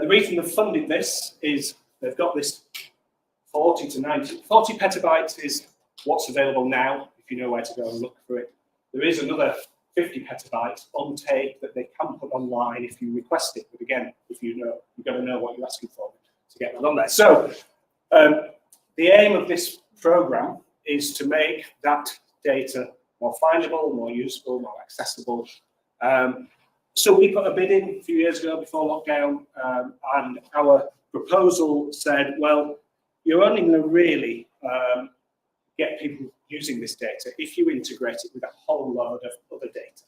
The reason they've funded this is they've got this 40 petabytes is what's available now, if you know where to go and look for it. There is another 50 petabytes on tape that they can put online if you request it. But again, if you know, you've got to know what you're asking for to get that on there. So the aim of this program is to make that data more findable, more useful, more accessible. So we put a bid in a few years ago before lockdown, and our proposal said, well, you're only going to really get people using this data if you integrate it with a whole load of other data.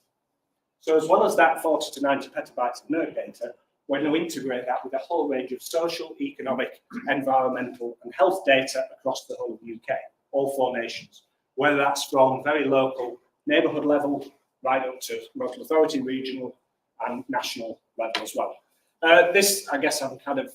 So as well as that 40 to 90 petabytes of NERC data, we're going to integrate that with a whole range of social, economic, environmental and health data across the whole UK, all 4 nations, whether that's from very local neighbourhood level right up to local authority, regional and national level as well. This, I guess, I'm kind of,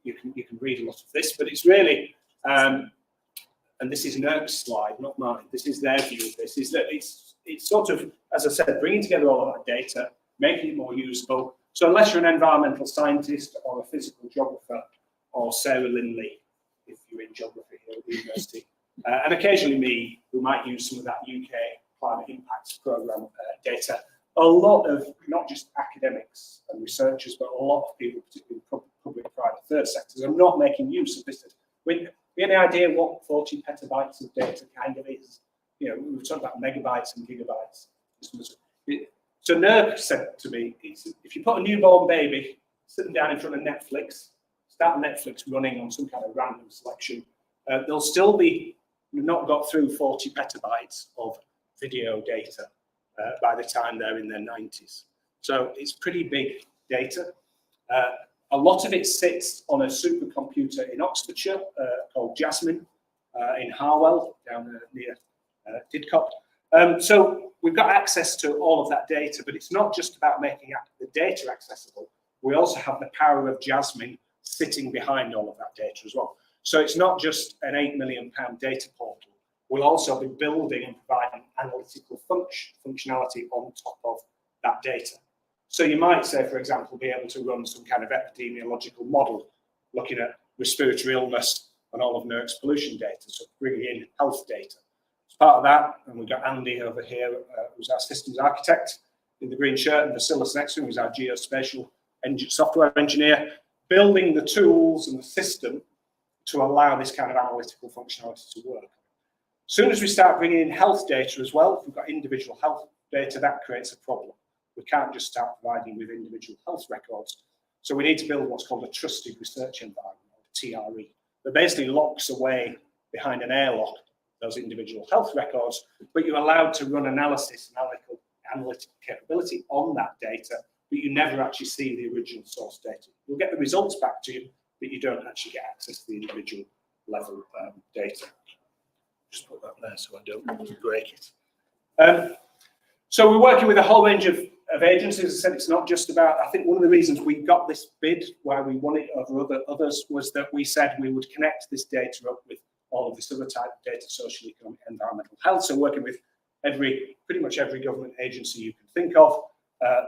you can read a lot of this, but it's really, and this is NERC's slide, not mine. This is their view of this. Is that it's sort of, as I said, bringing together all of that data, making it more useful. So unless you're an environmental scientist or a physical geographer, or Sarah Linley, if you're in geography here at the university, and occasionally me, who might use some of that UK climate impacts programme data, a lot of not just academics and researchers, but a lot of people, particularly public, private, third sectors, are not making use of this. Any idea what 40 petabytes of data kind of is? You know, we were talking about megabytes and gigabytes. So NERC said to me, if you put a newborn baby sitting down in front of Netflix, start Netflix running on some kind of random selection, they'll still be not got through 40 petabytes of video data by the time they're in their 90s. So it's pretty big data. A lot of it sits on a supercomputer in Oxfordshire called Jasmine in Harwell, down near Didcot. So we've got access to all of that data, but it's not just about making the data accessible. We also have the power of Jasmine sitting behind all of that data as well. So it's not just an £8 million data portal. We'll also be building and providing analytical functionality on top of that data. So you might say, for example, be able to run some kind of epidemiological model looking at respiratory illness and all of NERC's pollution data, so bringing in health data. As part of that, and we've got Andy over here, who's our systems architect in the green shirt, and Vasilis next to him, who's our geospatial software engineer, building the tools and the system to allow this kind of analytical functionality to work. As soon as we start bringing in health data as well, if we've got individual health data, that creates a problem. We can't just start providing with individual health records. So we need to build what's called a trusted research environment, or TRE, that basically locks away behind an airlock those individual health records, but you're allowed to run analysis and analytical capability on that data, but you never actually see the original source data. You'll get the results back to you, but you don't actually get access to the individual level data. Just put that there so I don't break it. So we're working with a whole range of agencies. As I said, it's not just about, I think one of the reasons we got this bid, why we won it over others, was that we said we would connect this data up with all of this other type of data, social, economic, environmental health. So working with pretty much every government agency you can think of,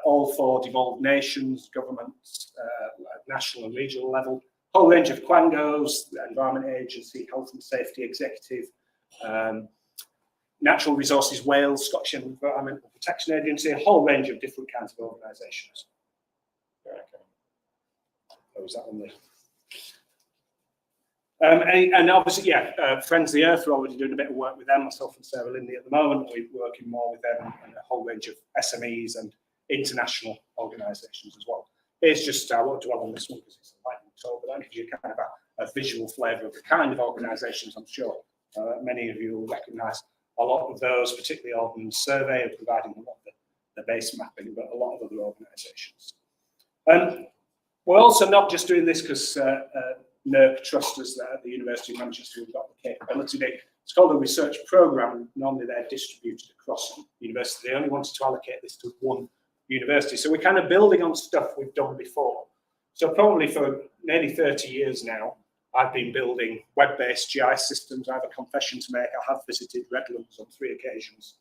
all 4 devolved nations, governments, national and regional level, whole range of quangos, the Environment Agency, Health and Safety Executive, Natural Resources Wales, Scottish Environmental Protection Agency, a whole range of different kinds of organisations. Close that one there. And obviously, yeah, Friends of the Earth, we're already doing a bit of work with them, myself and Sarah Linley at the moment. We're working more with them and a whole range of SMEs and international organisations as well. It's just, I won't dwell on this one because it's a lightning talk, but that gives you kind of a visual flavour of the kind of organisations I'm sure many of you will recognise. A lot of those, particularly Ordnance Survey, are providing a lot of the base mapping, but a lot of other organisations. We're also not just doing this because NERC trust us at the University of Manchester. We've got the capability. It's called a research programme. Normally they're distributed across university. They only wanted to allocate this to one university. So we're kind of building on stuff we've done before. So probably for nearly 30 years now, I've been building web-based GIS systems. I have a confession to make. I have visited Redlands on 3 occasions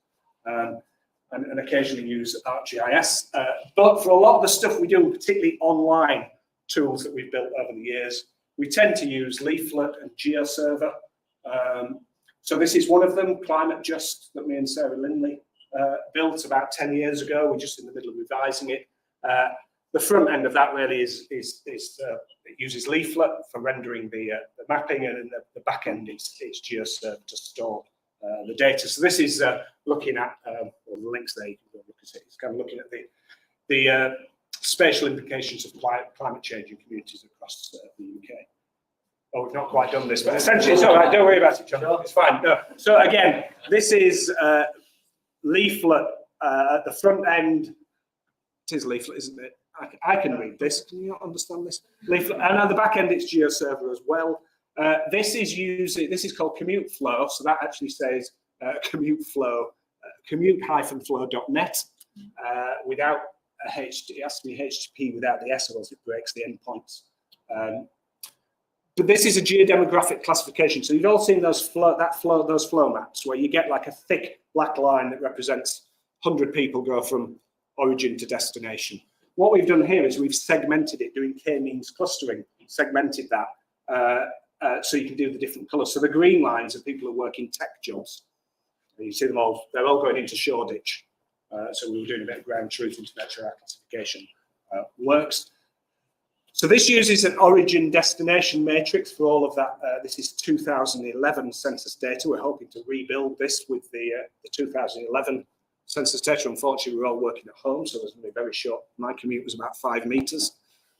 and occasionally use ArcGIS. But for a lot of the stuff we do, particularly online tools that we've built over the years. We tend to use Leaflet and GeoServer. So this is one of them, Climate Just, that me and Sarah Lindley built about 10 years ago. We're just in the middle of revising it. The front end of that really it uses Leaflet for rendering the mapping, and in the back end it's GeoServer to store the data. So this is looking at the links there. You can go look at it. It's kind of looking at the spatial implications of climate change in communities across the UK. Oh, we've not quite done this, but essentially it's all right. Don't worry about it, John. It's fine. No. So again, this is Leaflet at the front end. It is Leaflet, isn't it? I can read this. Can you not understand this? Leaflet, and at the back end, it's GeoServer as well. This is called Commute Flow. So that actually says Commute Flow, commute-flow.net without a it has to be HTTP without the S, or else it breaks the endpoints. But this is a geodemographic classification. So you've all seen those flow maps where you get like a thick black line that represents 100 people go from origin to destination. What we've done here is we've segmented it, doing k-means clustering, segmented that so you can do the different colours. So the green lines are people who work in tech jobs. You see them all, they're all going into Shoreditch. So we were doing a bit of ground truth into make sure our classification works. So this uses an origin destination matrix for all of that. This is 2011 census data. We're hoping to rebuild this with the 2011 census data. Unfortunately, we're all working at home, so there's going to be very short. My commute was about 5 meters.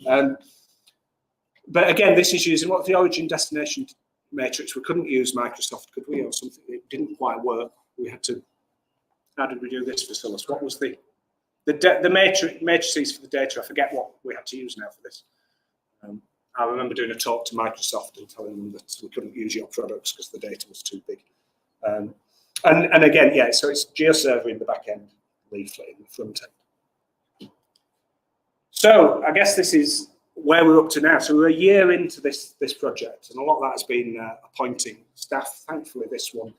But again, this is using what's the origin destination matrix. We couldn't use Microsoft, could we, or something? It didn't quite work. We had to. How did we do this, Vasilis? What was the matrices for the data? I forget what we had to use now for this. I remember doing a talk to Microsoft and telling them that we couldn't use your products because the data was too big. And again, yeah, so it's GeoServer in the back end, Leaflet in the front end. So I guess this is where we're up to now. So we're a year into this project, and a lot of that has been appointing staff. Thankfully, this one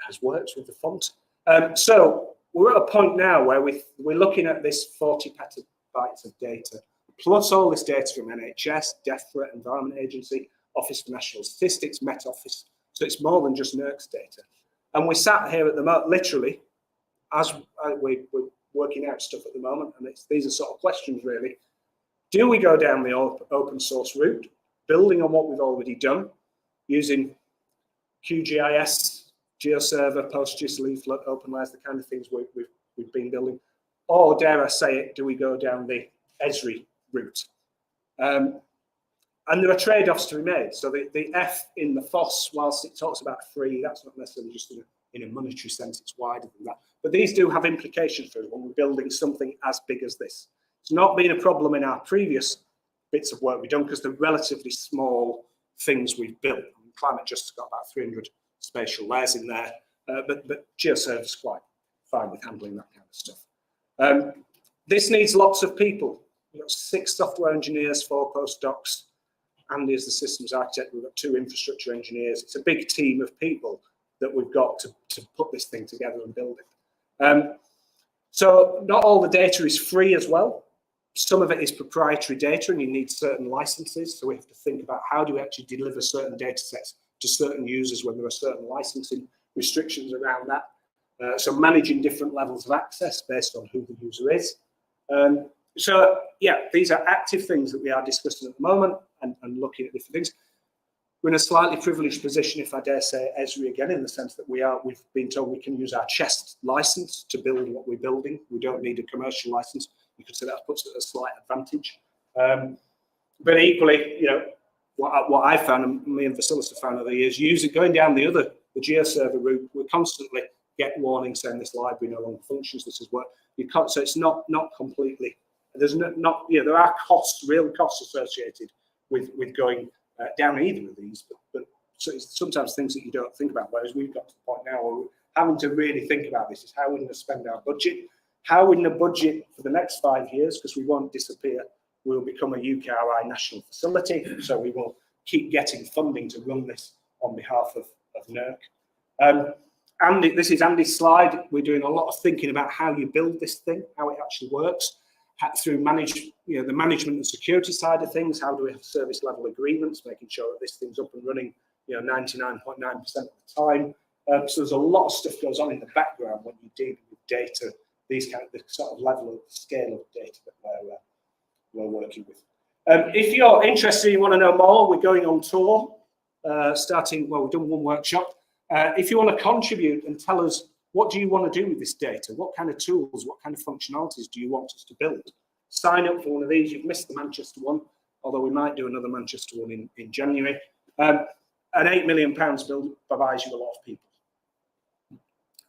has worked with the font. So we're at a point now where we're looking at this 40 petabytes of data, plus all this data from NHS, DEFRA, Environment Agency, Office for National Statistics, Met Office. So it's more than just NERC's data. And we sat here at the moment, literally, as we're working out stuff at the moment, and these are sort of questions really. Do we go down the open source route, building on what we've already done, using QGIS, GeoServer, PostGIS, Leaflet, OpenLayers, the kind of things we've been building? Or dare I say it, do we go down the Esri route? And there are trade-offs to be made. So the F in the FOSS, whilst it talks about free, that's not necessarily just in a monetary sense, it's wider than that. But these do have implications for us when we're building something as big as this. It's not been a problem in our previous bits of work we've done because they're relatively small things we've built. Climate Just got about 300 spatial layers in there, but GeoServer is quite fine with handling that kind of stuff. This needs lots of people. We've got 6 software engineers, 4 postdocs. Andy is the systems architect. We've got 2 infrastructure engineers. It's a big team of people that we've got to put this thing together and build it. So not all the data is free as well. Some of it is proprietary data and you need certain licenses. So we have to think about how do we actually deliver certain data sets to certain users when there are certain licensing restrictions around that. So managing different levels of access based on who the user is. So yeah, these are active things that we are discussing at the moment and looking at different things. We're in a slightly privileged position, if I dare say, Esri again, in the sense that we've been told we can use our chest license to build what we're building. We don't need a commercial license. You could say that puts it at a slight advantage. But equally, you know, what I found, and me and Vasilis have found over the years, going down the GeoServer route, we constantly get warnings saying this library no longer functions, this is what you can't. So it's not completely. There's there are real costs associated with going down either of these, but so it's sometimes things that you don't think about. Whereas we've got to the point now where we're having to really think about this: is how we're going to spend our budget, how we're going to budget for the next 5 years, because we won't disappear. We'll become a UKRI national facility, so we will keep getting funding to run this on behalf of NERC. Andy, this is Andy's slide. We're doing a lot of thinking about how you build this thing, how it actually works. through the management and security side of things. How do we have service level agreements, making sure that this thing's up and running, 99.9% of the time. So there's a lot of stuff goes on in the background when you deal with data, the sort of level of scale of data that we're working with. If you're interested, you want to know more, we're going on tour, we've done one workshop. If you want to contribute and tell us, what do you want to do with this data? What kind of tools, what kind of functionalities do you want us to build? Sign up for one of these. You've missed the Manchester one, although we might do another Manchester one in January. An £8 million build buys you a lot of people.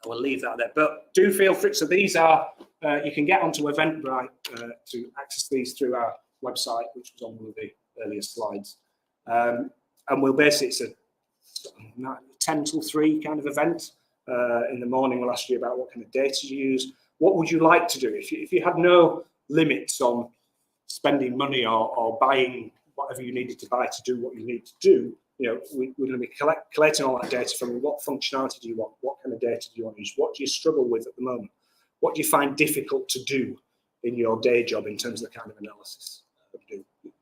I will leave that there, but do feel free. So these are, you can get onto Eventbrite to access these through our website, which was on one of the earlier slides. And we'll basically, it's a 10 till 3 kind of event. In the morning, we'll ask you about what kind of data you use. What would you like to do? If you had no limits on spending money or buying whatever you needed to buy to do what you need to do, we're going to be collating all that data from what functionality do you want? What kind of data do you want to use? What do you struggle with at the moment? What do you find difficult to do in your day job in terms of the kind of analysis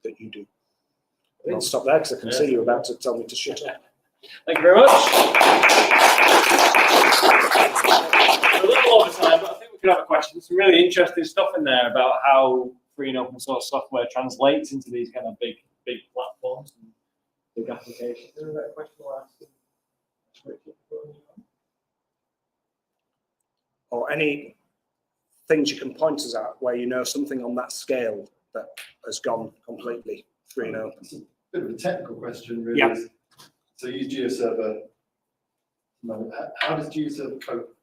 that you do? And I'll stop there because I can see you're about to tell me to shut up. Thank you very much. A little over time, but I think we could have a question. Some really interesting stuff in there about how free and open source software translates into these kind of big platforms and big applications. Is there a question we'll ask? Or any things you can point us at where you know something on that scale that has gone completely free and open? It's a bit of a technical question, really. Yeah. So you use GeoServer. How does GeoServer cope?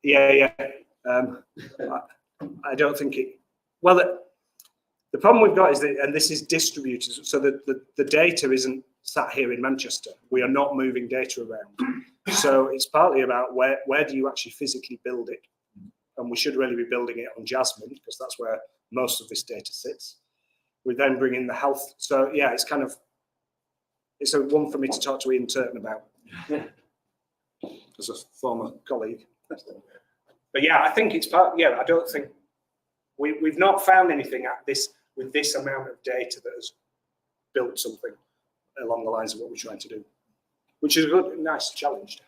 Yeah. I don't think it. Well, the problem we've got is that, and this is distributed, so that the data isn't sat here in Manchester. We are not moving data around. So it's partly about where do you actually physically build it, and we should really be building it on Jasmine because that's where most of this data sits. We then bring in the health. So yeah, it's a one for me to talk to Ian Turton about as a former colleague. But yeah, I think it's part. Yeah, I don't think we've not found anything with this amount of data that has built something along the lines of what we're trying to do, which is a good, nice challenge.